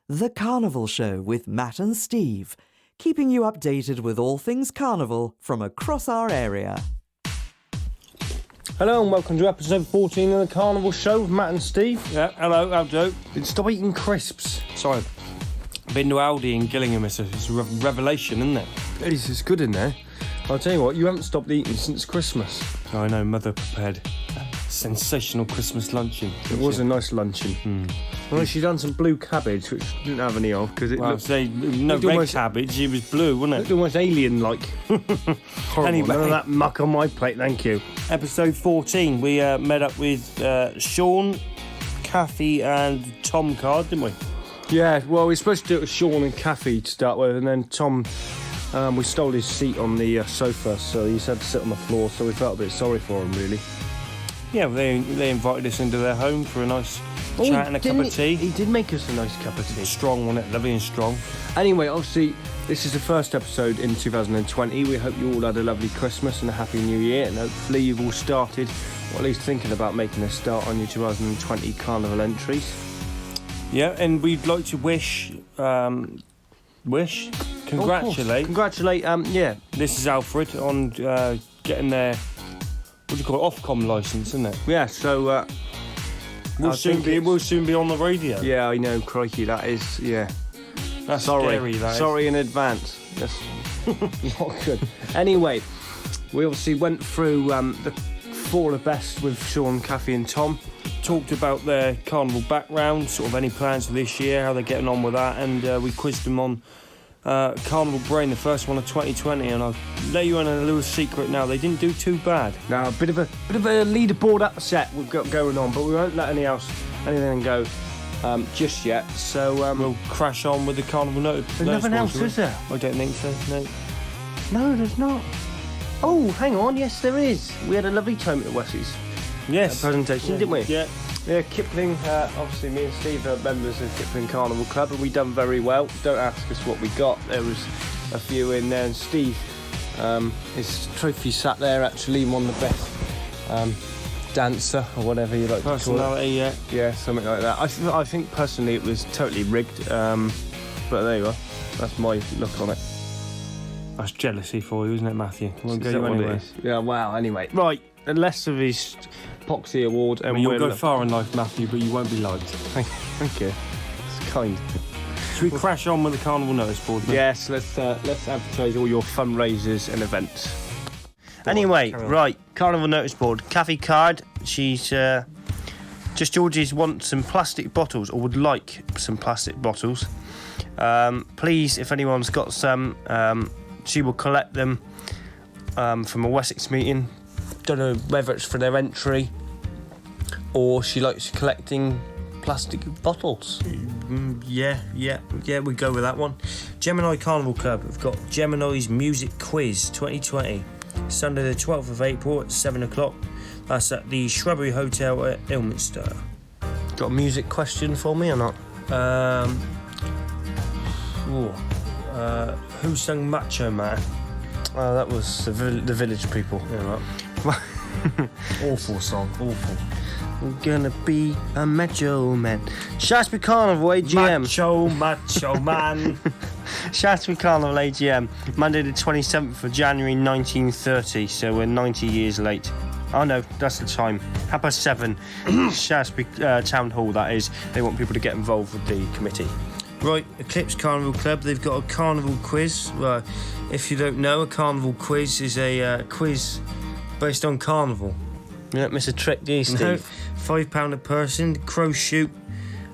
The Carnival Show with Matt and Steve, keeping you updated with all things carnival from across our area. Hello and welcome to episode 14 of the Carnival Show with Matt and Steve. Yeah, hello, how's Joe? Stop eating crisps. Sorry, been to Aldi in Gillingham, it's a revelation, isn't it? It's good in there. I'll tell you what, you haven't stopped eating since Christmas. I know, Mother prepared a sensational Christmas luncheon. It was a nice luncheon. Well, she done some blue cabbage, which we didn't have any of, because it looked no red almost, cabbage, it was blue, wasn't it? Looked almost alien-like. Horrible. Anyway. None of that muck on my plate, thank you. Episode 14, we met up with Shaun, Cathy and Tom Card, didn't we? Yeah, well, we were supposed to do it with Shaun and Cathy to start with, and then Tom, we stole his seat on the sofa, so he's had to sit on the floor, so we felt a bit sorry for him, really. Yeah, well, they invited us into their home for a nice chat and a cup of tea. He did make us a nice cup of tea. Strong, wasn't it? Lovely and strong. Anyway, obviously, this is the first episode in 2020. We hope you all had a lovely Christmas and a happy new year, and hopefully you've all started, or at least thinking about making a start on your 2020 carnival entries. Yeah, and we'd like to congratulate. Yeah. This is Alfred on getting their, what do you call it, Ofcom licence, isn't it? Yeah, so... We'll soon be on the radio. Yeah, I know, crikey, that is, yeah. That's sorry. Scary, that Sorry in advance. That's not good. Anyway, we obviously went through the four of the best with Shaun, Cathy and Tom. Talked about their carnival background, sort of any plans for this year, how they're getting on with that, and we quizzed them on Carnival Brain, the first one of 2020, and I'll let you in a little secret now, they didn't do too bad. Now, a bit of a leaderboard upset we've got going on, but we won't let anything go just yet, so... we'll crash on with the Carnival Notice. There's nothing else, is there? I don't think so, no. No, there's not. Oh, hang on, yes there is. We had a lovely time at the Wessex presentation, didn't we? Yeah. Yeah, Kipling, obviously me and Steve are members of Kipling Carnival Club, and we done very well. Don't ask us what we got. There was a few in there, and Steve, his trophy sat there actually, won the best dancer, or whatever you like to call it. Personality, yeah. Yeah, something like that. I think personally it was totally rigged, but there you are. That's my look on it. That's jealousy for you, isn't it, Matthew? Won't go Is that you what it anywhere. is? Yeah, wow, anyway. Right, the less of his Poxy Award. And you'll go far in life, Matthew, but you won't be liked. Thank you. It's kind. Should we crash on with the Carnival Notice Board then? Yes, let's advertise all your fundraisers and events. Anyway, right, Carnival Notice Board. Cathy Card, she's just Georgie's wants some plastic bottles, or would like some plastic bottles. Please, if anyone's got some, she will collect them from a Wessex meeting. Don't know whether it's for their entry or she likes collecting plastic bottles. Yeah, we go with that one. Gemini Carnival Club, we've got Gemini's Music Quiz 2020, Sunday the 12th of April at 7 o'clock. That's at the Shrubbery Hotel at Ilminster. Got a music question for me or not? Who sung Macho Man? Oh, that was the Village People. Yeah, right. Awful song, awful. I'm gonna be a macho man. Shaftesbury Carnival AGM. Macho man. Shaftesbury Carnival AGM, Monday the 27th of January 1930, so we're 90 years late. Oh no, that's the time. 7:30, Shaftesbury Town Hall, that is. They want people to get involved with the committee. Right, Eclipse Carnival Club, they've got a carnival quiz. Well, if you don't know, a carnival quiz is a quiz based on carnival. You don't miss a trick, do you, Steve? No, £5 a person, Crow Shoot,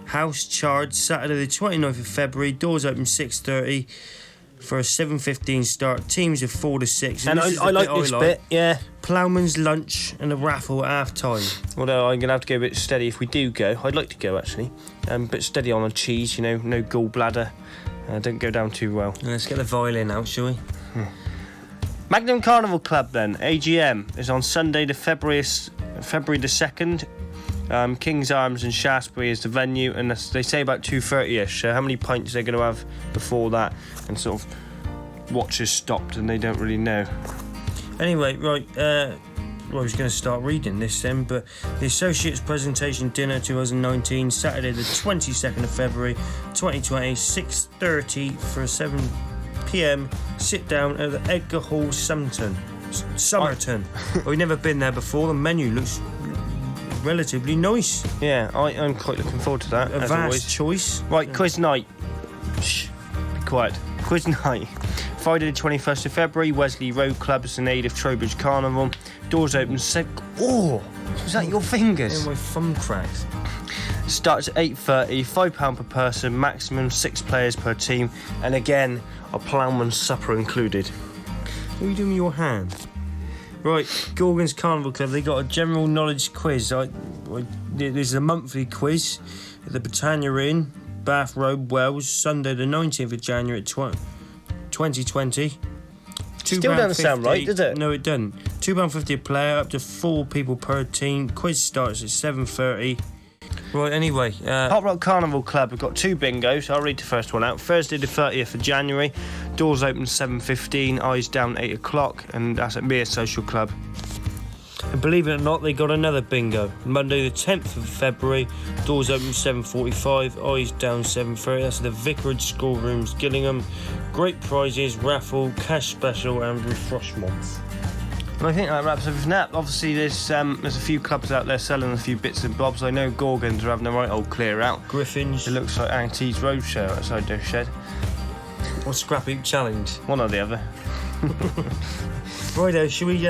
house charge, Saturday the 29th of February, doors open 6:30 for a 7:15 start, teams of 4 to 6. And I like this bit, yeah. Ploughman's lunch and a raffle at half time. Although I'm going to have to go a bit steady if we do go. I'd like to go, actually. But steady on a cheese, you know, no gallbladder. Don't go down too well. Let's get the violin out, shall we? Magnum Carnival Club, then, AGM, is on Sunday, February the 2nd. King's Arms and Shaftesbury is the venue, and they say about 2:30ish. So how many pints they're going to have before that? And sort of watches stopped and they don't really know. Anyway, right, I was going to start reading this then, but the Associates Presentation Dinner 2019, Saturday the 22nd of February 2020, 6:30 for a 7 p.m. sit down at the Edgar Hall, Somerton. We've never been there before. The menu looks relatively nice. Yeah, I'm quite looking forward to that. A as vast always. choice. Right, quiz night. Shh, be quiet. Quiz night. Friday the 21st of February, Wesley Road Clubs in aid of Trowbridge Carnival. Doors open Oh, was that your fingers? Yeah, my thumb cracked. Starts at 8:30, £5 per person, maximum 6 players per team, and again, a ploughman's supper included. What are you doing with your hand? Right, Gorgon's Carnival Club, they got a general knowledge quiz. There's a monthly quiz at the Britannia Inn, Bath Road, Wales, Sunday the 19th of January at 2020. Still doesn't sound right, does it? No, it doesn't. £2.50 a player, up to 4 people per team. Quiz starts at 7:30. Right, anyway. Hot Rock Carnival Club have got 2 bingos. I'll read the first one out. Thursday the 30th of January. Doors open 7:15, eyes down 8 o'clock, and that's at Mere Social Club. And believe it or not, they got another bingo. Monday the 10th of February, doors open 7:45, eyes down 7:30. That's at the Vicarage Schoolrooms, Gillingham. Great prizes, raffle, cash special, and refreshments. And I think that wraps everything up. Obviously, there's a few clubs out there selling a few bits and bobs. I know Gorgons are having a right old clear out. Griffins. It looks like Auntie's Roadshow outside their shed. Or Scrap Heap Challenge. One or the other. Righto, shall we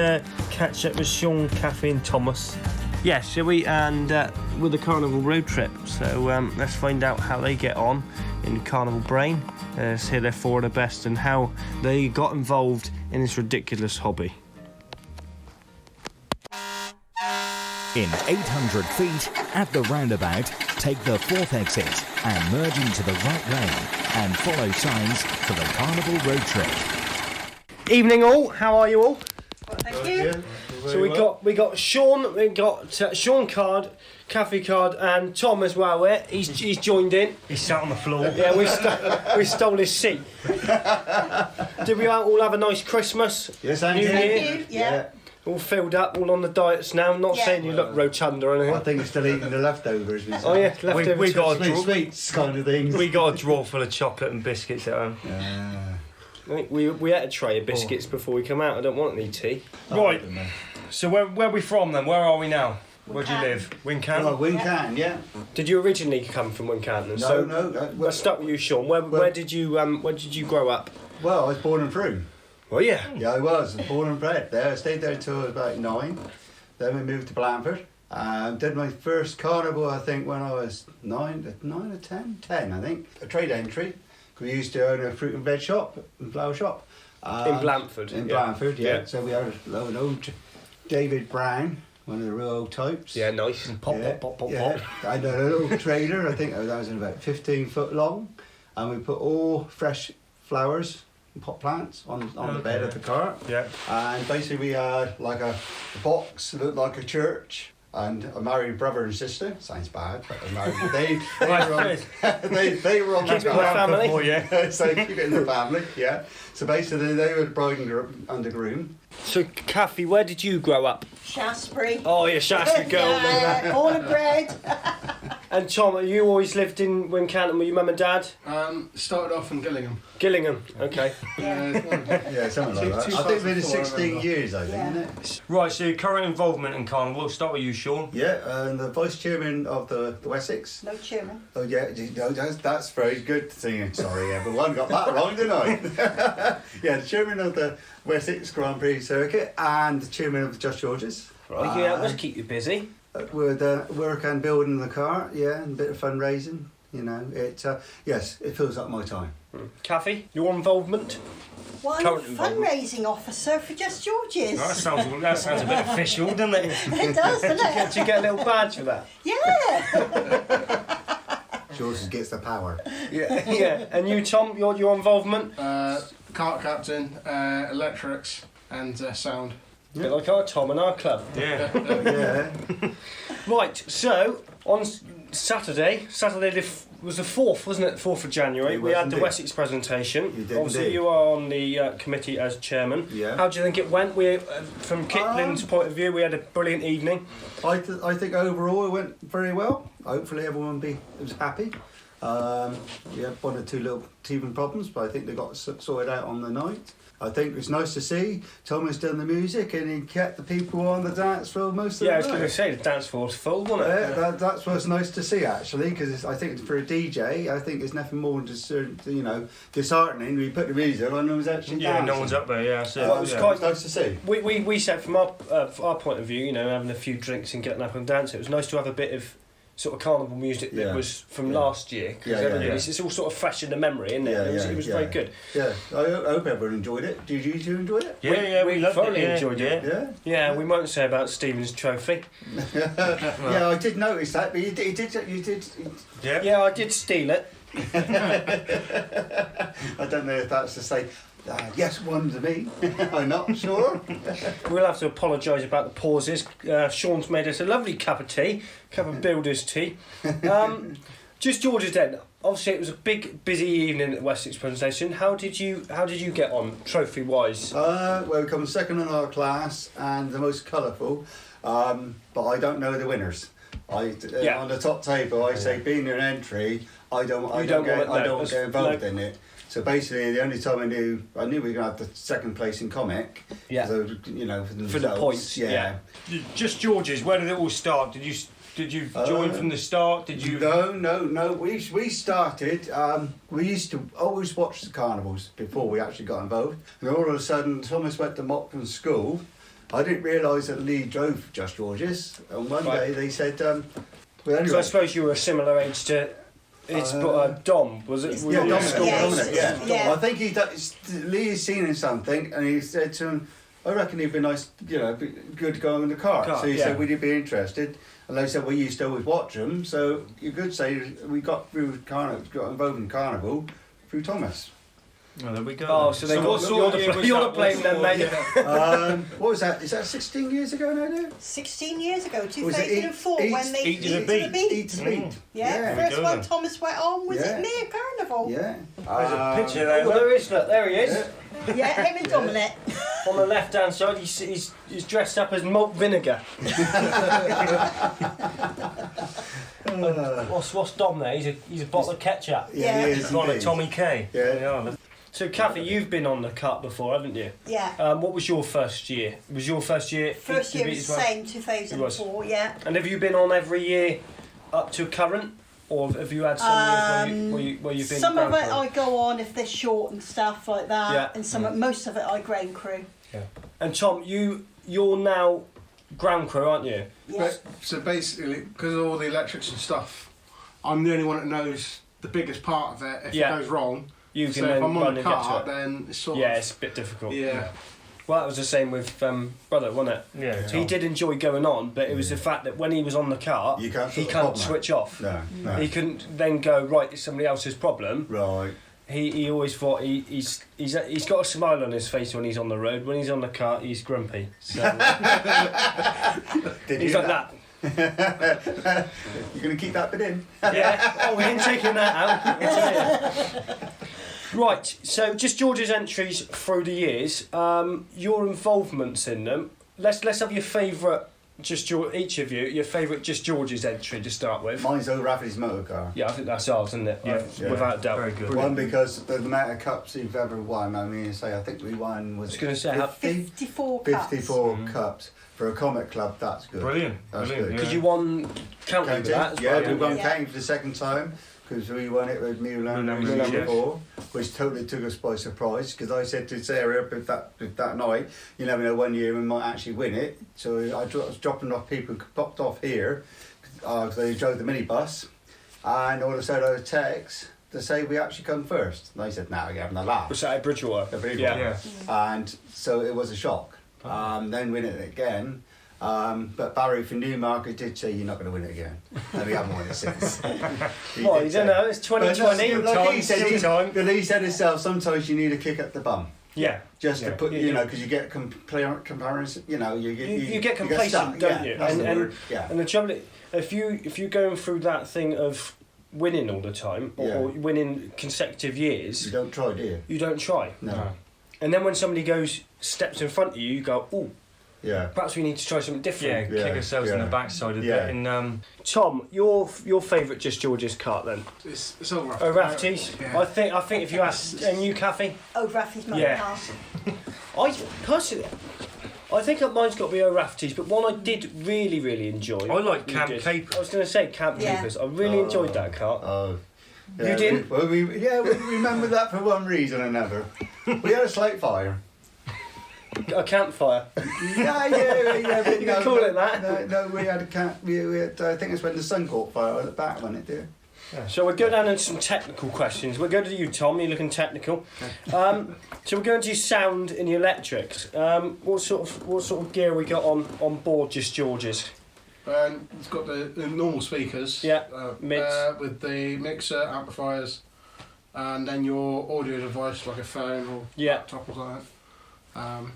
catch up with Shaun, Cathy and Thomas? Yeah, shall we? And with the Carnival road trip. So let's find out how they get on in Carnival Brain. Let's hear their 4 of the best and how they got involved in this ridiculous hobby. In 800 feet, at the roundabout, take the 4th exit and merge into the right lane and follow signs for the Carnival road trip. Evening all, how are you all? Thank you. So we got Shaun, Shaun Card, Cathy Card, and Tom as well. He's joined in. He sat on the floor. Yeah, we stole his seat. Did we all have a nice Christmas? Yes, I New did. Year? Thank you. Yeah. All filled up, all on the diets now. Not Yeah. saying you look rotund or anything. I think we're still eating the leftovers. Oh yeah, leftover we got a Sweet sweets kind of things. We got a drawer full of chocolate and biscuits at home. I think we ate a tray of biscuits before we come out. I don't want any tea. Right. So where are we from then? Where are we now? Where do you live? Wincanton? Oh, Wincanton, yeah. Did you originally come from Wincanton? No. Let's start with you, Shaun. Where did you grow up? Well, I was born and through. Well, yeah. Yeah, I was born and bred there. I stayed there until I was about 9. Then we moved to Blandford. Did my first carnival, I think, when I was 9 or 10? 10, I think. A trade entry. We used to own a fruit and veg shop and flower shop. In Blandford. In Blandford, yeah. So we had an old David Brown, one of the real old types. Yeah, nice. Pop. Yeah. I had a little trailer, I think that was about 15 foot long, and we put all fresh flowers and pot plants on the bed of the cart. Yeah. And basically we had like a box that looked like a church. And a married brother and sister. Sounds bad, but I married. They were on Keep that it in the family. before, yeah. So keep it in the family, yeah. So basically, they were the bride and the groom. So, Cathy, where did you grow up? Shaftesbury. Oh, you're a Shaftesbury girl. Yeah, born and bred. And Tom, you always lived in Wincanton with your mum and dad? Started off in Gillingham. Gillingham, okay. Yeah, something like that. I think it's been 16 years, I think, isn't it? Right, so your current involvement in Carnival. We'll start with you, Shaun. Yeah, and the vice chairman of the Wessex. No chairman. Oh yeah, that's very good singing. Sorry, everyone got that wrong, didn't I? Yeah, the chairman of the Wessex Grand Prix Circuit and the chairman of the Just George's. Right, yeah, let's keep you busy. With work and building the car, yeah, and a bit of fundraising. You know, yes, it fills up my time. Cathy, your involvement? Well, I'm a Current involvement. fundraising officer for Just George's. That sounds a bit official, doesn't it? It does, doesn't it? Did you get a little badge for that? Yeah. George's gets the power. Yeah. Yeah. And you, Tom, your involvement? Cart captain, electrics, and sound. A bit like our Tom and our club. Yeah. Yeah. Right, so on Saturday the was the 4th, wasn't it? 4th of January. It We was had the indeed. Wessex presentation. You did Obviously, indeed. you are on the committee as chairman. Yeah. How do you think it went? We, from Kipling's point of view, we had a brilliant evening. I think overall it went very well. Hopefully everyone was happy. We had one or two little teething problems, but I think they got sorted out on the night. I think it's nice to see Thomas done the music and he kept the people on the dance floor most of Yeah, I the was night. going to say the dance floor was full, wasn't it? That's what's nice to see actually, because I think for a DJ, I think it's nothing more than disheartening. We put the music on and it was actually dancing. up there. Yeah, so Well, it was quite- It's nice to see. We said from our point of view, having a few drinks and getting up and dancing, it was nice to have a bit of sort of carnival music that Yeah. was from Yeah. last year. Because it's all sort of fresh in the memory, isn't it? It was very good. Yeah, I hope everyone enjoyed it. Did you two enjoy it? We loved thoroughly it. enjoyed it. Yeah. Yeah, we won't say about Stephen's trophy. Yeah, I did notice that, but you did. Yeah, I did steal it. I don't know if that's to say, yes, one to me. I'm not sure. We'll have to apologise about the pauses. Shaun's made us a lovely cup of tea, cup of builder's tea. Just George's then. Obviously, it was a big, busy evening at Wessex presentation. How did you get on, trophy wise? Well, we come second in our class and the most colourful, but I don't know the winners. On the top table, I say being an entry, I don't get involved in it. So basically, the only time I knew we were going to have the second place in comic. Yeah. So, for the For the results, points, yeah. Just George's. Where did it all start? Did you join from the start? Did you? No. We started. We used to always watch the carnivals before we actually got involved. And all of a sudden, Thomas went to Mockman School. I didn't realise that Lee drove Just George's. And one day they said, well, anyway. So I suppose you were a similar age to Dom, was it? Yeah, Dominic, yeah. I think Lee has seen him something, and he said to him, "I reckon he'd be nice, good to go in the car." So he said, "Would you be interested?" And they said, "Well, you used to always watch them, so you could say we got involved in Carnival through Thomas." Oh, there we go. Oh, so you're the blame then, mate. What was that? Is that 16 years ago now, dear? 16 years ago, Was it 2004, when they Eat to the Beat? Eat to Beat. Yeah, There we first go one then. Thomas went on was Yeah. it near Carnival? Yeah. There's a picture there. Well, there is, look, there he is. Yeah, him and Dominic. On the left hand side, he's dressed up as malt vinegar. What's Dom there? He's a bottle of ketchup. Yeah. he is It's not a indeed. Tommy K. Yeah. So, Cathy, you've been on the cut before, haven't you? Yeah. What was your first year? Was your first year? First year was the same, 2004, yeah. And have you been on every year up to current, or have you had some years where you've been? Some of ground it crew? I go on if they're short and stuff like that, Yeah. and most of it I ground crew. And Tom, you're now ground crew, aren't you? Yeah. So basically, because of all the electrics and stuff, I'm the only one that knows the biggest part of it. If Yeah. it goes wrong, You so can if then I'm run on the and get to cart, it. then it's sort Yeah, of... it's a bit difficult. Yeah. Well, that was the same with brother, wasn't it? Yeah. So he did enjoy going on, but it was the fact that when he was on the cart, You can't he sort of can't problem switch off. No. He couldn't then go, right, it's somebody else's problem. Right. He always thought he's got a smile on his face when he's on the road. When he's on the cart, he's grumpy. So Did he's you like that. You're going to keep that bit in? Yeah. Oh, we ain't taking that out. Right. So just George's entries through the years. Your involvements in them. Let's have your favourite. Each of you, your favourite Just George's entry to start with. Mine's O'Rafferty's motor car. Yeah, I think that's ours, isn't it? Yeah. Without a doubt. Very good. One, because the amount of cups you've ever won, I think we won, was I was going to say, 54 cups. 54 cups. For a comic club, that's good. Brilliant. That's Brilliant. good. because you won county with that as Yeah, well. we didn't won Yeah. county for the second time, because we won it with Mulan Mulan, and yes. before, which totally took us by surprise, because I said to Sarah that night, you never know, one year we might actually win it. So I was dropping off people who popped off here, because they drove the minibus, and all of a sudden I was text to say we actually come first. And they said, no, you're having a laugh. Was that at Bridgewater? At Bridgewater. Yeah. Yeah. And so it was a shock. Then win it again. But Barry from Newmarket did say you're not going to win it again. And we haven't won it since. Well, did you say. don't know, it's 2020. But like he Still said, time. but he said himself, sometimes you need a kick up the bum. Yeah. Just to Yeah. put, Yeah. because you get comparison, you get complacent, stuck. don't Yeah, you? that's the And word. Yeah. And the trouble, if you're going through that thing of winning all the time or winning consecutive years, You don't try, do you? you don't try. No. And then when somebody steps in front of you, you go, oh, Yeah. perhaps we need to try something different. Yeah, Yeah, kick ourselves in yeah. the backside a Yeah. bit. And Tom, your favourite Just George's cart then? It's all rough. O'Rafferty's. Yeah. I think if you ask, and you, Cathy, O'Rafferty's my Yeah. car. I personally, I think mine's got to be O'Rafferty's, but one I did really, really enjoy. I like You Camp did. Caper. I was going to say Camp Yeah. Capers. I really enjoyed that cart. Oh. You didn't? We remember that for one reason or another. We had a slate fire. A campfire. Yeah. But You can call it that. No, we had a camp. We had, I think it's when the sun caught fire at the back, wasn't it, dear? So we'll go down into some technical questions. We'll go to you, Tom. You're looking technical. So we're going to do sound in the electrics. What sort of gear we got on board Just George's? It's got the normal speakers. Yeah, mids. With the mixer, amplifiers, and then your audio device like a phone or laptop or something.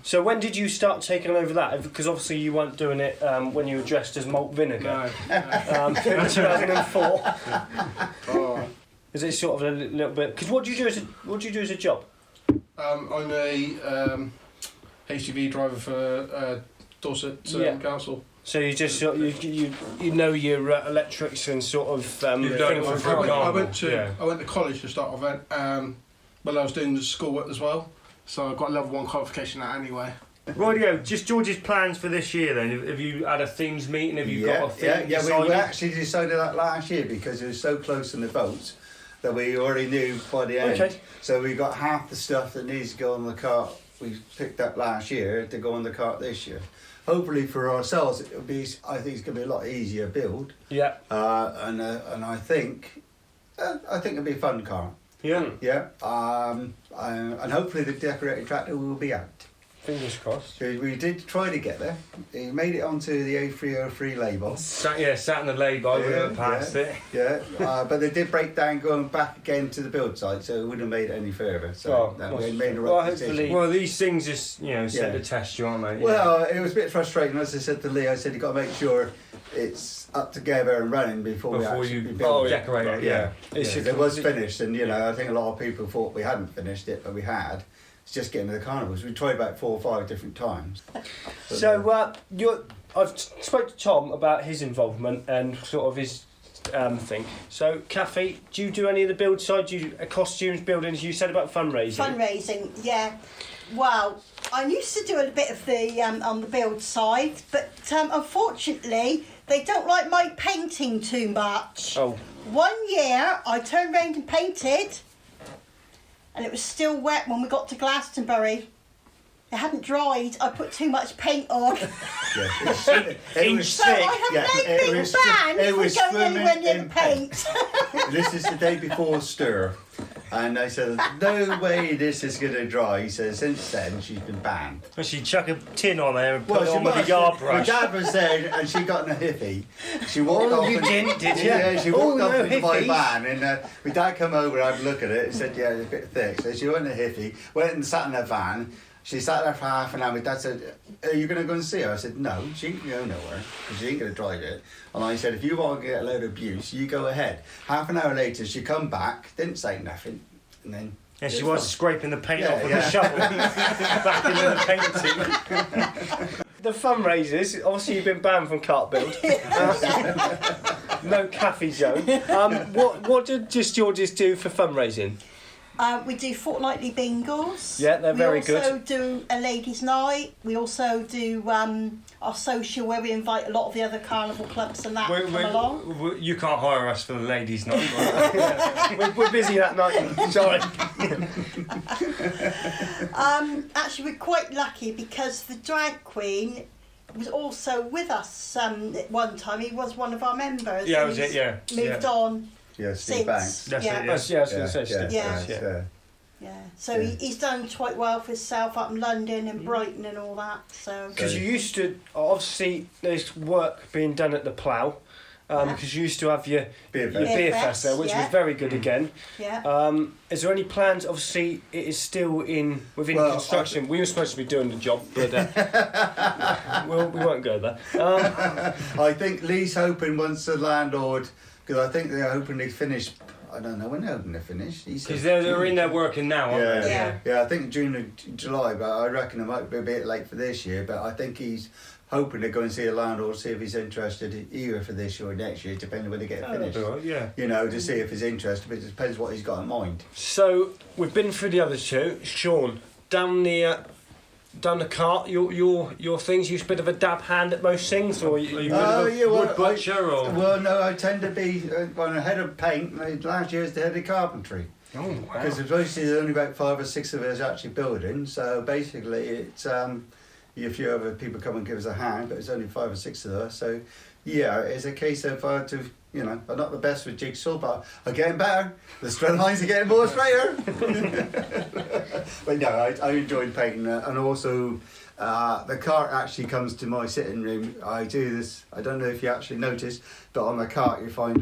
So when did you start taking over that? Because obviously you weren't doing it when you were dressed as malt vinegar. No. In 2004. Oh. Is it sort of a little bit? Because what do you do as a job? I'm a HGV driver for Dorset Council. So you just you know your electrics and sort of thing it from I went Carnival. to I went to college to start off at, but I was doing the schoolwork as well, so I got level 1 qualification at anyway. Rightio, Just George's plans for this year then? Have you had a themes meeting? Have you got a theme We decided? actually decided that last year because it was so close in the votes that we already knew by the end. Okay. So we got half the stuff that needs to go on the cart we picked up last year to go on the cart this year. Hopefully for ourselves, it'll be. I think it's going to be a lot easier build. Yeah. And I think it'll be a fun car. Yeah. Yeah. And hopefully the decorated tractor will be out. Fingers crossed. We did try to get there. He made it onto the A303 label. Sat in the lay-by, we went past it. Yeah, but they did break down going back again to the build site, so it wouldn't have made it any further. So we made the right decision. Well, these things just, set the test you, aren't they? Well, it was a bit frustrating. As I said to Lee, I said you've got to make sure it's up together and running before you build it. Decorate it. Yeah. It was finished, and I think a lot of people thought we hadn't finished it, but we had. It's just getting to the carnivals. We tried about 4 or 5 different times. So I've spoke to Tom about his involvement and sort of his thing. So Cathy, do you do any of the build side? Do you costumes, buildings? You said about fundraising. Fundraising, yeah. Well, I used to do a bit of the on the build side, but unfortunately they don't like my painting too much. Oh. One year I turned round and painted, and it was still wet when we got to Glastonbury. It hadn't dried. I put too much paint on. It was So I have no big ban for going anywhere near the paint. This is the day before stir. And I said, no way this is going to dry. He said, since then, she's been banned. Well, she'd chuck a tin on there and put it on with was. a yard My brush. dad was there and she got in a hippie. She walked off. you didn't, did you? Yeah, she walked off into my hippies. van and my dad come over and had a look at it and said, yeah, it's a bit thick. So she went in a hippie, went and sat in her van. She sat there for half an hour. My dad said, are you going to go and see her? I said, no, she ain't going nowhere because she ain't going to drive it. And I said, if you want to get a load of abuse, you go ahead. Half an hour later, she come back, didn't say nothing. And then And she was scraping the paint off with yeah. a shovel back into the painting. The fundraisers, obviously you've been banned from cart build. No Cathy zone. What did Just George's do for fundraising? We do fortnightly bingos. Yeah, they're very good. We also do a ladies' night. We also do our social where we invite a lot of the other carnival clubs and that come along. You can't hire us for the ladies' night. We're busy that night. Sorry. Actually, we're quite lucky because the drag queen was also with us at one time. He was one of our members. Yeah, and was it? Yeah. Moved on. yeah, Steve Since. Banks. That's Yeah. it, yeah. I was going to say Steve. Yeah. Yeah, so Yeah. he's done quite well for himself up in London and Brighton and all that. So Because you used to, obviously, there's work being done at the Plough. Because you used to have your Beer beer fest. fest there, which was very good again. yeah. Is there any plans? Obviously, it is still within construction. We were supposed to be doing the job, but we won't go there. I think Lee's hoping once the landlord Because I think they're hoping to finish. I don't know when they're hoping to finish. Because they're in there working now, aren't they? Yeah, I think June or July, but I reckon it might be a bit late for this year. But I think he's hoping to go and see a landlord, see if he's interested either for this year or next year, depending when they get it finished. Right, yeah. You know, to see if he's interested, but it depends what he's got in mind. So we've been through the other two. Shaun, down the cart, your things. You a bit of a dab hand at most things, or are you wood butcher? Well, no, I tend to be on a head of paint. Last year's the head of carpentry. Oh wow! Because obviously there's only about 5 or 6 of us actually building, so basically it's if you other people come and give us a hand, but it's only 5 or 6 of us. So yeah, it's a case of I'm not the best with jigsaw, but I'm getting better. The straight lines are getting more straighter. But no, I enjoyed painting and also the cart actually comes to my sitting room. I do this. I don't know if you actually noticed, but on the cart you find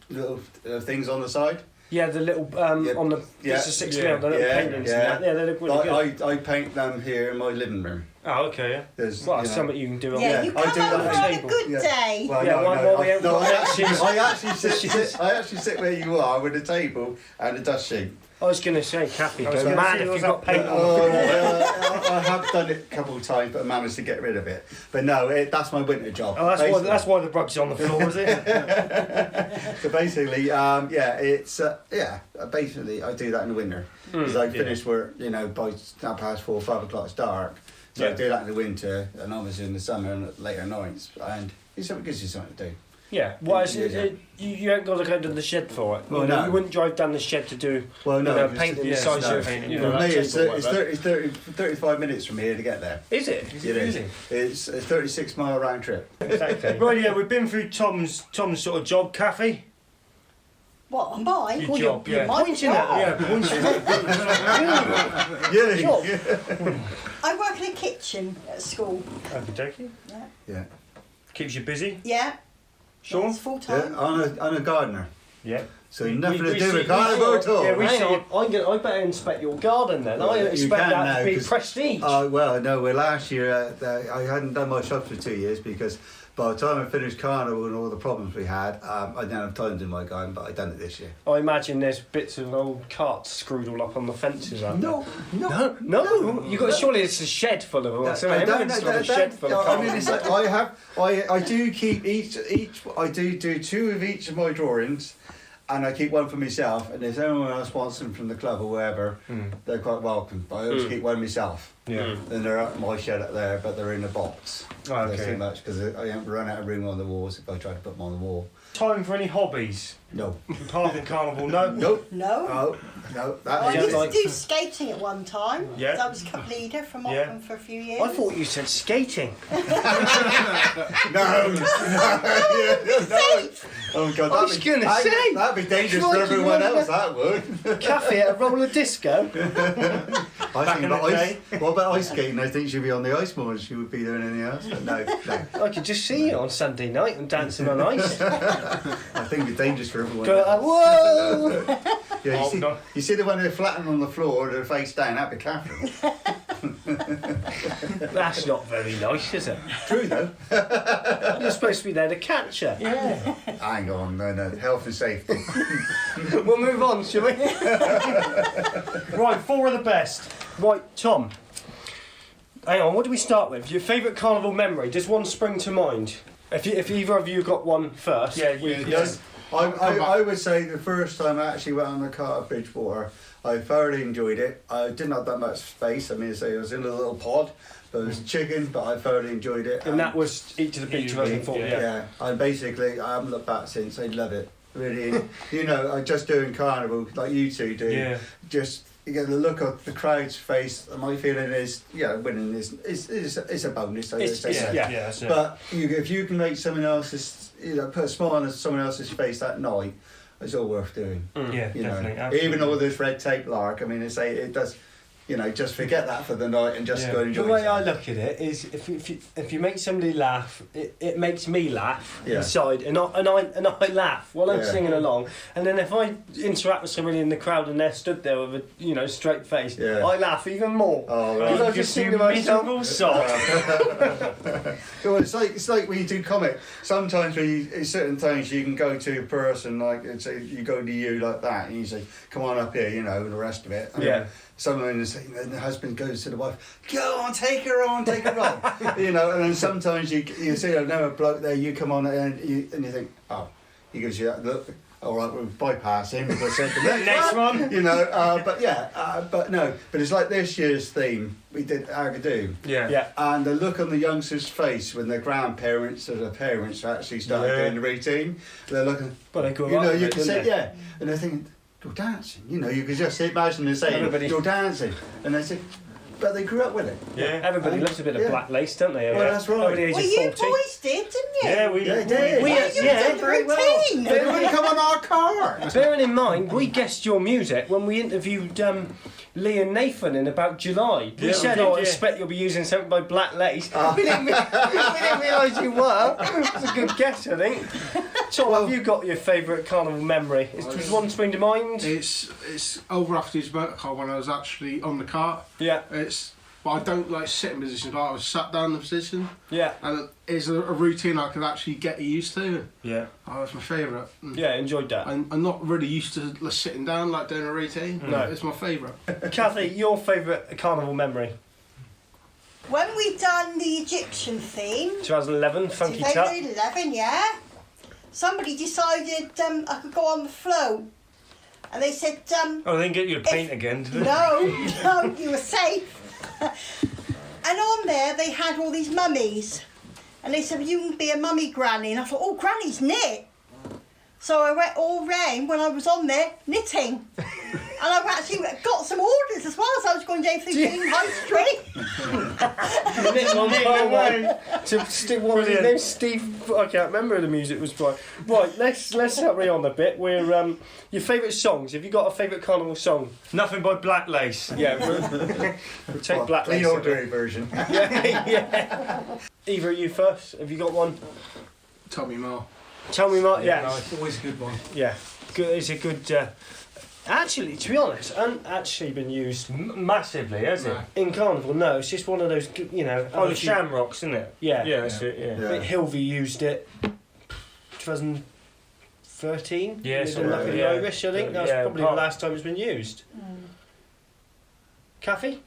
little things on the side. Yeah, the little on the it's a 6 mil, the little paintings and that. Yeah, they look really good. I paint them here in my living room. Oh, okay, yeah. There's something you can do on you come over on a good day. Well, I actually sit where you are with a table and a dust sheet. I was going to say, Cathy, go mad if you've got paint on I have done it a couple of times, but I managed to get rid of it. But no, that's my winter job. Oh, that's why the rug's on the floor, is it? So basically, basically I do that in the winter. Because I finish work, by 4:30 or 5 o'clock it's dark. So I do that in the winter, and obviously in the summer and later nights. And it gives you something to do. Yeah, well, you ain't got to go to the shed for it. Well, no. You wouldn't drive down the shed to do painting the size of... For me, it's 35 minutes from here to get there. Is it? It is. It's a 36-mile round trip. Exactly. Right, yeah, we've been through Tom's sort of job, Cathy. What, mine? Your job, yeah. Pointing at I work in a kitchen at school. Okey-dokey. Yeah. Keeps you busy? Yeah. Shaun? It's full time. Yeah, I'm a gardener. Yeah. So nothing to do with carnival at all. Yeah, I better inspect your garden then. I expect that to be prestige. Last year I hadn't done my shops for 2 years because by the time I finished carnival and all the problems we had, I didn't have time to do my garden, but I done it this year. I imagine there's bits of old carts screwed all up on the fences, aren't there? No. You got surely it's a shed full of them. Everyone's got a shed full of carts. I mean, it's like I do keep each. I do 2 of each of my drawings. And I keep one for myself, and if anyone else wants them from the club or wherever, they're quite welcome. But I always keep one myself. Yeah. And they're at my shed up there, but they're in a box. Oh, okay. They're too much because I haven't run out of room on the walls if I try to put them on the wall. Time for any hobbies? No. Apart from carnival, no? Nope. No. I used to do skating at one time. Yeah. I was cup leader from Oppen for a few years. I thought you said skating. No. Oh God, I was going to say. That'd be dangerous for everyone else, that would. Cathy at a roller disco. Back in the day. What about ice skating? I think she'd be on the ice more than she would be doing anything else. But no. I could just see you on Sunday night and dancing on ice. I think it'd be dangerous for everyone. Whoa! Yeah, you see the one who's flattened on the floor with their face down, that'd be Catherine. That's not very nice, is it? True though. You're supposed to be there to catch her. Yeah. Hang on, no, health and safety. We'll move on, shall we? Right, 4 of the best. Right, Tom. Hang on, what do we start with? Your favourite carnival memory? Does one spring to mind? If either of you got one first. Yes. I would say the first time I actually went on the cart at Bridgewater, I thoroughly enjoyed it. I didn't have that much space. I mean, I was in a little pod, but it was chicken, but I thoroughly enjoyed it. And that was Eat to the Beach 2004. Yeah. And basically, I haven't looked back since. I love it. Really. I'm just doing carnival like you two do. Yeah. Just you get the look of the crowd's face, and my feeling is, winning is a bonus. That's it. But if you can make someone else's, put a smile on someone else's face that night, it's all worth doing. Definitely. Even though there's red tape lark, I mean, it does. you know, just forget that for the night and just go and enjoy The way yourself. I look at it is, if you make somebody laugh, it makes me laugh Yeah. inside, and I laugh while I'm Yeah. singing along. And then if I interact with somebody in the crowd and they're stood there with a straight face, Yeah. I laugh even more. Oh, Because right. I just think to myself, sod. Well, it's like when you do comic. Sometimes certain things you can go to a person like say you go to you like that, and you say, "Come on up here," you know, and the rest of it. And Yeah. Sometimes and the husband goes to the wife, "Go on, take her on." You know, and then sometimes you see another bloke there, you come on and you think, "Oh," he gives you that look. All right, we'll bypass him because I said the Next one. You know, but it's like this year's theme. We did Agadoo. Yeah. And the look on the youngsters' face when their grandparents or their parents actually started doing the routine, they're looking. But they go you know, up a you bit, can don't say, they? and they're thinking, "You're dancing." You know, you can just imagine them saying, Everybody- "You're dancing," and they say, but they grew up with it. Yeah. Everybody loves a bit of Yeah. black lace, don't they? Well, that's right. Over the age Well, of you 40. boys did, didn't you? Yeah, we did. You did very well. routine. They wouldn't come on our car. Bearing in mind, we guessed your music when we interviewed Lee and Nathan in about July. We said, did, I yeah. expect you'll be using something by Black Lace. We didn't realise you were. That's a good guess, I think. So, have you got your favourite carnival memory? Does one spring to mind? It's over after his motor car when I was actually on the cart. Yeah, But I don't like sitting positions. I was sat down in the position, yeah, and it's a routine I could actually get used to. yeah. Oh, it's my favourite. Yeah, enjoyed that. I'm not really used to sitting down like doing a routine. No. It's my favourite. Cathy, your favourite carnival memory? When we done the Egyptian theme, 2011, Funky Tut. 2011, yeah, somebody decided I could go on the float. And they said, Oh, they didn't get you to paint again, did they? no, you were safe. And on there, they had all these mummies. And they said, you can be a mummy granny. And I thought, oh, granny's knit. So I went all round when I was on there, knitting. And I actually got some orders as well, so I was going down through King High Street. Knit one by one to stick one of his names, Steve. I can't remember the music was by. Right, let's hurry on a bit. We're your favourite songs. Have you got a favourite carnival song? Nothing by Black Lace. Yeah, we'll take Black Lace. The older version. Yeah. Eva, you first. Have you got one? Tommy Moore. Tell me, Mark. Yeah, Nice. Always a good one. yeah. Good. It's a good. Actually, to be honest, hasn't actually been used Massively, has it? No. in carnival. No, it's just one of those. Oh, the Shamrocks, isn't it? Yeah. Yeah, that's it, yeah. Yeah. Hilvey used it. 2013. Yeah, With something the like Lucky that, yeah. Irish, I think that's Yeah, probably part- the last time it's been used. Cathy,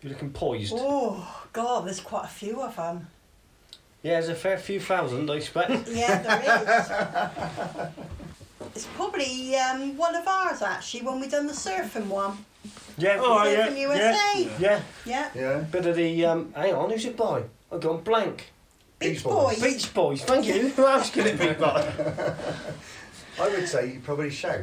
you're looking poised. Oh, God, there's quite a few of them. Yeah, there's a fair few thousand, I expect. Yeah, there is. It's probably one of ours, actually, when we done the surfing one. Yeah. Surfing USA. Yeah. Yeah. Yeah. Bit of the hang on, who's it by? I've gone blank. Beach Boys. Beach Boys. Thank you. Who else can it be by? I would say you probably shout.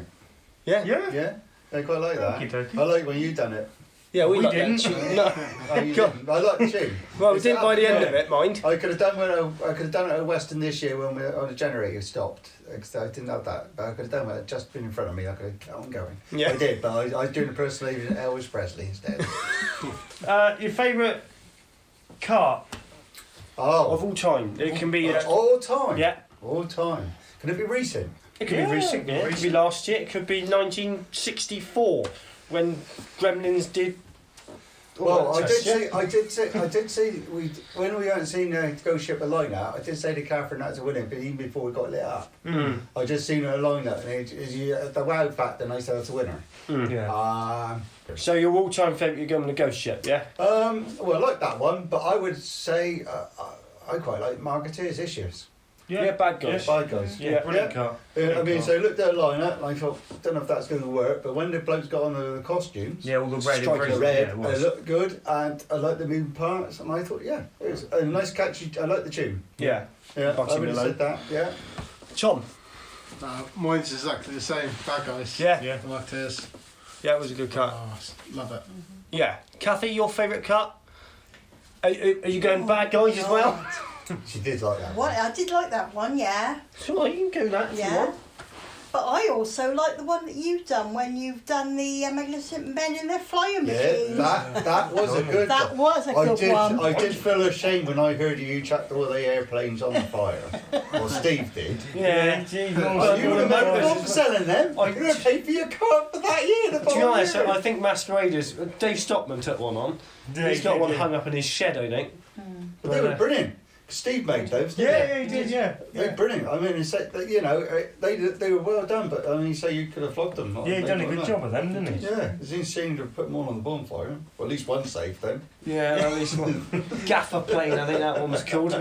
Yeah. Yeah. Yeah. I quite like that. Okey-dokey. I like when you done it. Yeah, we like didn't. that tune. No. Oh, you Go- didn't. I like the tune. Well, we It's didn't by the end yeah. of it, mind. I could have done it at Western this year when the generator stopped. 'Cause I didn't have that, but I could have done it just been in front of me. I could have kept on going. Yeah. I did, but I was doing impersonating Elvis Presley instead. Your favourite car Oh, of all time? It can be. all time. Yeah. All time. Can it be recent? It could be recent. Yeah. It could be last year. It could be 1964 when Gremlins did. all Well, that stuff, I did see. When we hadn't seen Ghost Ship a lineup, I did say to Catherine that's a winner, but even before we got lit up, I just seen her lineup, and the wow factor, and I said that's a winner. Yeah. So your all-time favourite, you're going with the Ghost Ship, yeah? Well, I like that one, but I would say I quite like Marketeers Issues. Yeah, Bad Guys. Bad Guys. Yeah, brilliant car. I mean, so I looked at the lineup and I thought, don't know if that's going to work, but when the blokes got on the costumes, Yeah, all the red Striking and the green. red, Yeah, it they was. looked good, and I liked the moving parts, and I thought, yeah, it was a nice catchy. I like the tune. Yeah. Yeah, Boxing I would have Malone. said that. Yeah. Tom? Mine's exactly the same. Bad Guys. Yeah. Yeah. The Marketeers. Yeah, it was a good cut. Oh, love it. Yeah. Cathy, your favourite cut? Are you going Bad Guys as well? She did like that. What? I did like that one, yeah. Sure, you can go that if you Yeah. want. But I also like the one that you've done when you've done the Magnificent Men in their flying machines. That was a good That one. was a good one. I did feel ashamed when I heard you chucked all the airplanes on fire. Well, Steve did. Yeah, indeed. You would have not selling them. You would have paid for your car for that year. To be honest, I think Masqueraders. Dave Stockman took one on. He's got one hung up in his shed, I think. But they were brilliant. Steve made those, didn't Yeah, he did, yeah. They're brilliant. I mean, you know, they were well done, but I mean, so you could have flogged them. Yeah, he done a good job of them, didn't he? Yeah, it seems to have put them all on the bonfire. Well, at least one saved them. Yeah, at least one. Gaffer plane, I think that one was called.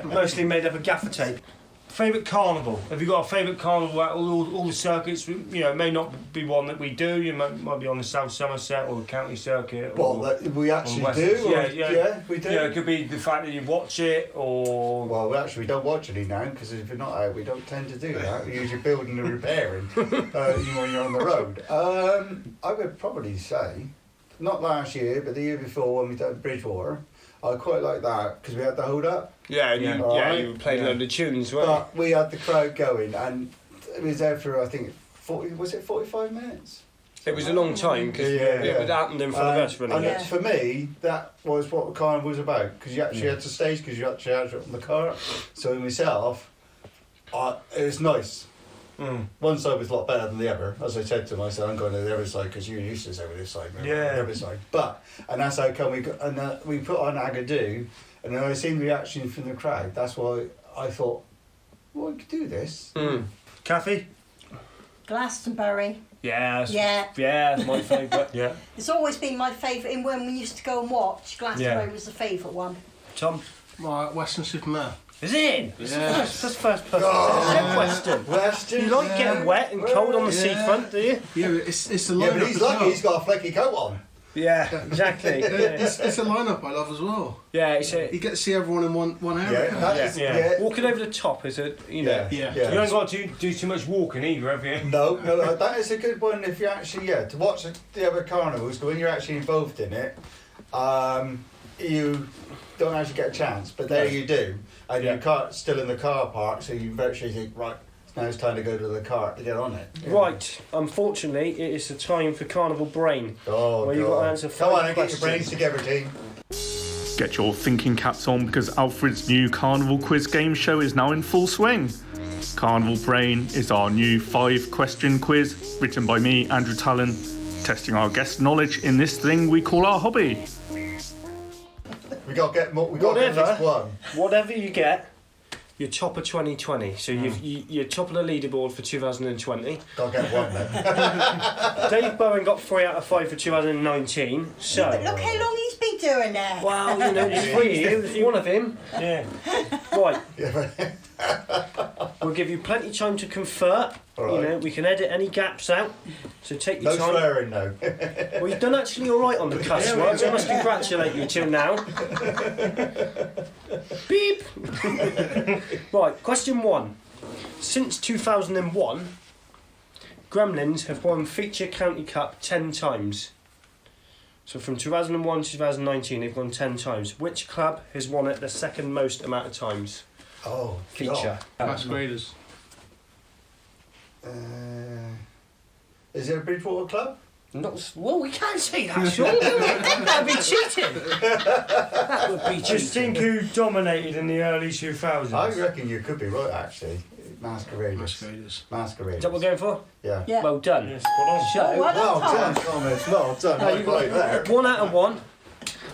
Mostly made up of gaffer tape. Favourite carnival? Have you got a favourite carnival at all the circuits? You know, it may not be one that we do. You might be on the South Somerset or the County Circuit. We actually do. Yeah, we do. Yeah, it could be the fact that you watch it, or well, we don't watch any now because if you're not out, we don't tend to do that. We usually building and repairing when you're on the road. I would probably say, not last year, but the year before when we done Bridgewater. I quite like that because we had the hold up. Yeah, you were playing a load of tunes, weren't you? But we had the crowd going, and it was there for I think 45 minutes. It was a long time because it happened in front of us running. And for me, that was what the carnival was about because you actually had to stage because you actually had it on the cart. So myself, it was nice. One side was a lot better than the other. As I said to myself, I'm going to the other side because you're used to over this side. The other side. And that's how come we put on Agadoo, and then I seen the reaction from the crowd. That's why I thought, well, we could do this. Cathy? Glastonbury. Yeah, my favourite. Yeah. It's always been my favourite. In when we used to go and watch, Glastonbury was the favourite one. Tom? My Western Superman. Is it? Yeah. That's the first person. Western. You like getting wet and cold on the seafront, do you? Yeah, but it's the lineup. Yeah, but he's lucky he's got a flecky coat on. Yeah, exactly. It's a lineup I love as well. Yeah, you get to see everyone in one area. Walking over the top is you know. Yeah. You haven't got to do too much walking either, have you? No, that is a good one if you actually to watch the other carnivals. But when you're actually involved in it, you don't actually get a chance. But there you do, and your car's still in the car park, so you virtually think, right, now it's time to go to the cart to get on it. Right, unfortunately, it is the time for Carnival Brain. Oh, where you've got to answer 5 Come on, questions. get your brains together, team. Get your thinking caps on because Alfred's new Carnival quiz game show is now in full swing. Carnival Brain is our new 5-question quiz written by me, Andrew Talon, testing our guest knowledge in this thing we call our hobby. We got to get more. We got to get this one. Whatever you get, you're top of 2020. So you're top of the leaderboard for 2020. Got to get one then. Dave Bowen got 3 out of 5 for 2019. So But look how long he's been doing that. well, you know, 3 years, one of him. Yeah. Right. We'll give you plenty of time to convert. Right. You know, we can edit any gaps out. So take your No time. swearing, no. Well, you've done actually all right on the cuss words. I must congratulate you till now. Beep. Right, question 1. Since 2001, Gremlins have won Feature County Cup 10 times. So from 2001 to 2019, they've won 10 times. Which club has won it the second most amount of times? Oh, Feature. Masqueraders. Is it a Bridgewater club? Not well, we can't say that, Shaun. That would be cheating. That would be cheating. Just think who dominated in the early 2000s. I reckon you could be right, actually. Masqueraders. Is that what we're going for? Yeah. Yeah. Well done. Yes, spot on. So, Well done, Thomas. Well done. No, you got right there. 1 out of 1.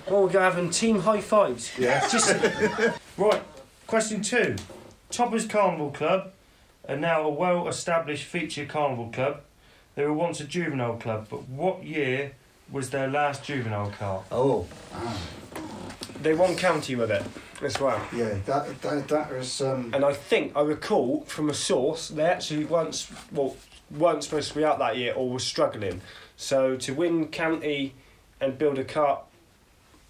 Well, we're having team high fives. Yeah. Right, question 2. Toppers Carnival Club are now a well-established feature carnival club. They were once a juvenile club, but what year was their last juvenile car? Oh. They won county with it as well. Yeah, that was... And I recall from a source, they actually weren't supposed to be out that year or were struggling. So to win county and build a car,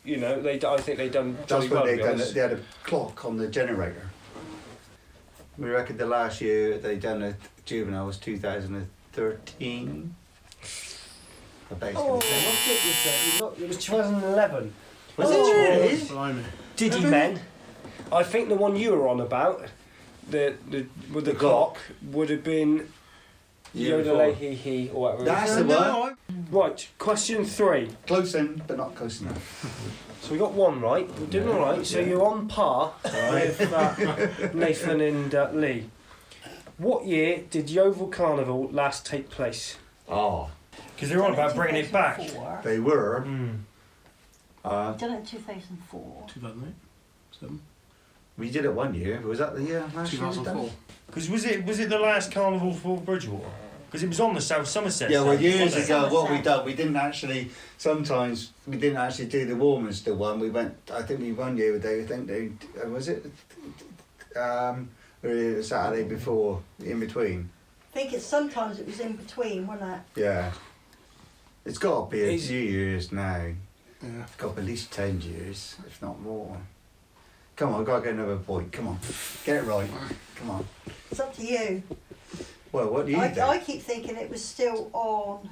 you know, I think they done That's well. when they had a clock on the generator. We reckon the last year they done a juvenile was 2013. It was 2011. Was it really? Blimey. Diddy Men. I think the one you were on about, with the clock, would have been Year Yodelay, before. he, or whatever. That's the one. Right, question 3. Close in, but not close enough. So we got 1 right. We're doing all right. So you're on par with Nathan and Lee. What year did Yeovil Carnival last take place? Oh, Because they're on about bringing it back. they were. Done it in 2004. 2008? 7? We did it one year. Was that the year last year? we done 2004. it? Because was it the last carnival for Bridgewater? Because it was on the South Somerset. Yeah, well, side, years wasn't it? ago, what we done, we didn't actually. Sometimes we didn't actually do the Warminster one. We went. I think we one year. I think they was it. Or Saturday before, in between. I think sometimes it was in between, wasn't it? Yeah. It's got to be a Is- few years now. Yeah. It's got to be at least 10 years, if not more. Come on, I've got to get another point. Come on, get it right. Come on. It's up to you. Well, what do you think? I keep thinking it was still on.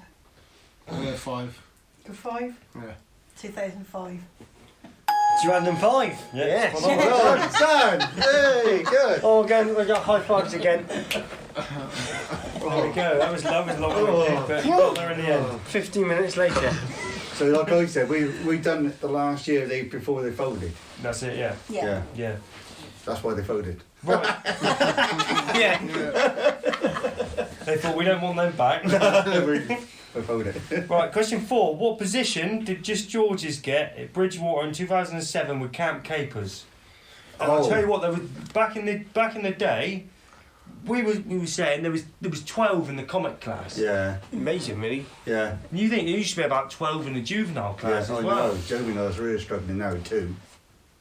Yeah, 5. Good 5? Yeah. 2005. 2005. Yes. Well done, son. Hey, good. Oh, again, we got high fives again. There we go. That was long, but you got there in the end. 15 minutes later. So, like I said, we done it the last year before they folded. That's it. Yeah. Yeah. Yeah. That's why they folded. Right. Yeah. They thought we don't want them back. They folded. Right. Question 4. What position did Just George's get at Bridgewater in 2007 with Camp Capers? And I'll tell you what, there was back in the day. We were saying there was 12 in the comic class. Yeah, Amazing, really. yeah. You think there used to be about 12 in the juvenile class Yeah, as I well? know. Juvenile's really struggling now too.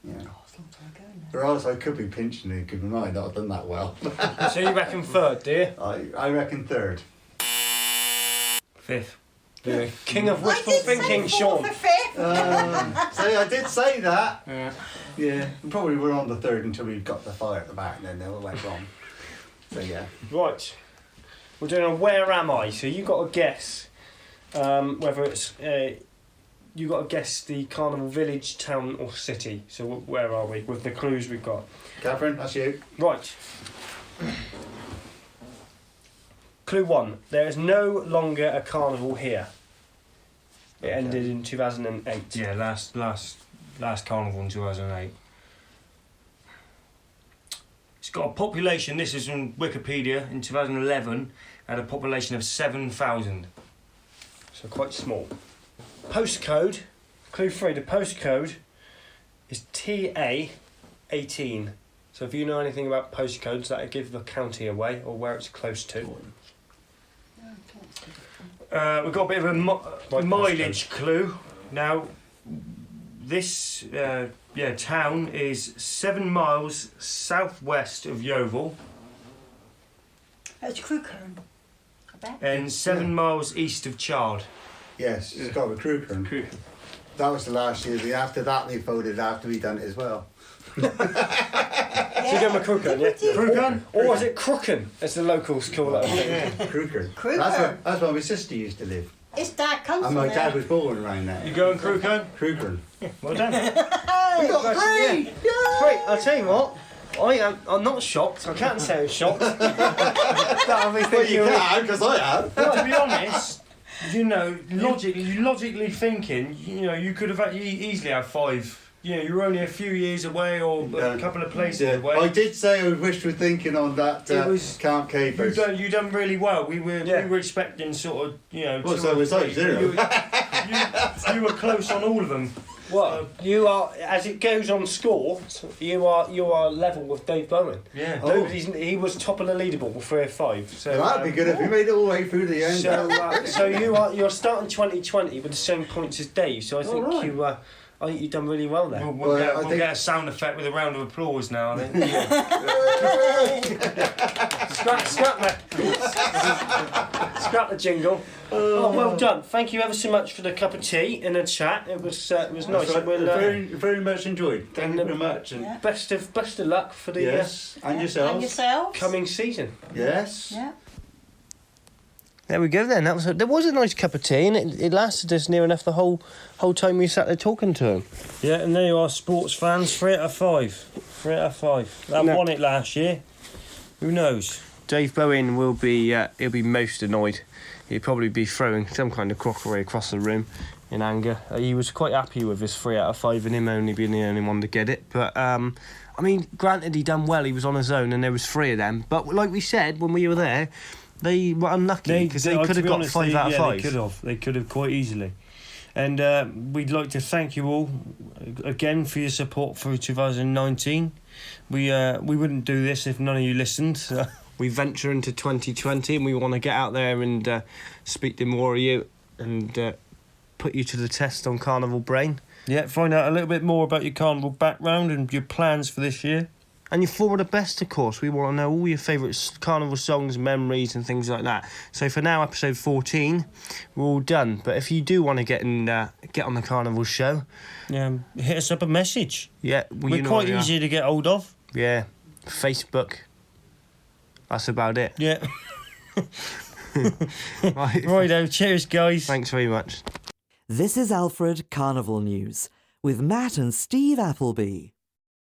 Yeah. Oh, it's a long time ago now. Or else I could be pinching it because we might not have done that well. So you reckon 3rd, do you? I reckon 3rd. 5th. Yeah. King of I wishful did thinking, say Shaun. 4th or 5th. See, I did say that. Yeah. Yeah. We probably were on the 3rd until we got the fire at the back and then it went wrong. So yeah. Right. We're doing a Where Am I? So you got to guess whether it's... you got to guess the carnival village, town or city. So where are we with the clues we've got? Catherine, that's you. Right. Clue 1. There is no longer a carnival here. It ended in 2008. Yeah, last carnival in 2008. It's got a population, this is from Wikipedia, in 2011, had a population of 7,000. So quite small. Postcode, clue 3, the postcode is TA18. So if you know anything about postcodes, that'll give the county away or where it's close to. We've got a bit of a mileage clue. Now, this town is 7 miles southwest of Yeovil It's Crewkern, I bet. and 7 miles east of Chard. Yes, it's got a Crewkern. That was the last year. After that, they folded after we done it as well. So you go with Crewkern, yeah? Crewkern? Or is it Crooken, as the locals call it? Crewkern. Crewkern. That's where my sister used to live. His dad comes And from my there. dad was born around there. You going Crewkern? Crewkern. Well done. We got 3! Wait, I'll tell you what. I'm not shocked. I can't say I'm shocked. That'll be Well, thinking. you can, because I am. Well, to be honest, you know, logically thinking, you know, you could have easily had 5. You know, you're only a few years away or a couple of places away. I did say I was wishful thinking on that Camp Capers. You done really well. We were expecting sort of, you know. Well, 2 so or was I, 3. 0. You were close on all of them. Well, you are, as it goes on score, you are level with Dave Bowen. Yeah. He was top of the leaderboard with 3 or 5. So That'd be good if we made it all the way through the end. So you're starting 2020 with the same points as Dave. So I think right. I think you've done really well there. We'll get a sound effect with a round of applause now, I think. Scrap the jingle. Oh, well done. Thank you ever so much for the cup of tea and the chat. It was nice. Right. We'll, very, very much enjoyed. Thank you very much. And best of luck for the yes, and yourselves. And yourselves. coming season. Yes. Yeah. There we go then. There was a nice cup of tea and it lasted us near enough the whole time we sat there talking to him. Yeah, and there you are, sports fans. 3 out of 5. 3 out of 5. That won it last year. Who knows? Dave Bowen will be he'll be most annoyed. He'll probably be throwing some kind of crockery across the room in anger. He was quite happy with his 3 out of 5 and him only being the only one to get it. But I mean, granted, he done well. He was on his own, and there was 3 of them. But like we said when we were there, they were unlucky because they could have got 5 out of 5. They could have quite easily. And we'd like to thank you all again for your support through 2019. We wouldn't do this if none of you listened. We venture into 2020 and we want to get out there and speak to more of you and put you to the test on Carnival Brain. Yeah, find out a little bit more about your carnival background and your plans for this year. And your forward the best, of course. We want to know all your favourite carnival songs, memories and things like that. So for now, episode 14, we're all done. But if you do want to get on the Carnival Show... hit us up a message. Yeah. Well, we're quite easy to get hold of. Yeah. Facebook. That's about it. Yeah. Right. Righto, cheers, guys. Thanks very much. This is Alfred Carnival News with Matt and Steve Appleby.